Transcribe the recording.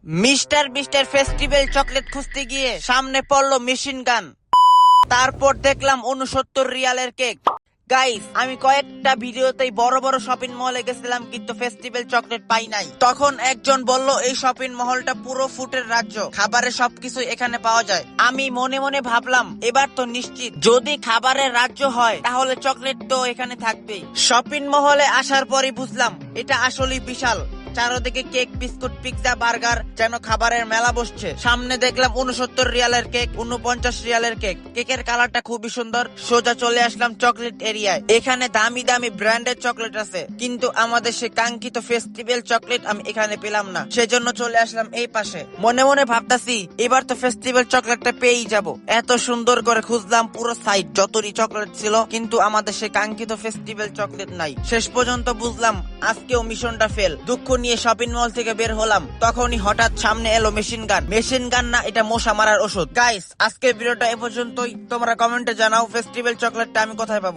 Mister বিস্টের festival chocolate খুঁজতে গিয়ে সামনে পড়লো মেশিন গান। তারপর দেখলাম 69 রিয়ালের কেক। গাইস, আমি কয়েকটা ভিডিওতেই বড় বড় শপিং মলে গেছিলাম, কিন্তু ফেস্টিভ্যাল চকলেট পাই নাই। তখন একজন বলল এই শপিং মহলটা পুরো ফুটের রাজ্য, খাবারের সবকিছু এখানে পাওয়া যায়। আমি মনে মনে ভাবলাম এবার তো নিশ্চিত, যদি খাবারের রাজ্য হয় তাহলে চকলেট তো এখানে থাকবেই। শপিং মহলে আসার পরই বুঝলাম এটা আসলেই বিশাল। চারদিকে কেক, বিস্কুট, পিৎজা, বার্গার, যেন খাবারের মেলা বসছে। সামনে দেখলাম 69 রিয়ালের কেক, 49 রিয়ালের কেক। কেকের কালারটা খুবই সুন্দর। সোজা চলে আসলাম চকলেট এরিয়ায়। এখানে দামি দামি ব্র্যান্ডের চকলেট আছে, কিন্তু আমাদের সে কাঙ্ক্ষিত ফেস্টিভ্যাল চকলেট আমি এখানে পেলাম না। সেজন্য চলে আসলাম এই পাশে। মনে মনে ভাবতাছি এবার তো ফেস্টিভ্যাল চকলেটটা পেয়েই যাব। এত সুন্দর করে খুঁজলাম পুরো সাইড, যতই চকলেট ছিল, কিন্তু আমাদের সে কাঙ্ক্ষিত ফেস্টিভ্যাল চকলেট নাই। শেষ পর্যন্ত বুঝলাম আজকেও মিশনটা ফেল। দুঃখ নিয়ে শপিং মল থেকে বের হলাম, তখনই হঠাৎ সামনে এলো মেশিন গান। মেশিন গান না, এটা মশা মারার ওষুধ। গাইস, আজকের ভিডিওটা এ পর্যন্তই। তোমরা কমেন্টে জানাও ফেস্টিভ্যাল চকলেটটা আমি কোথায় পাবো।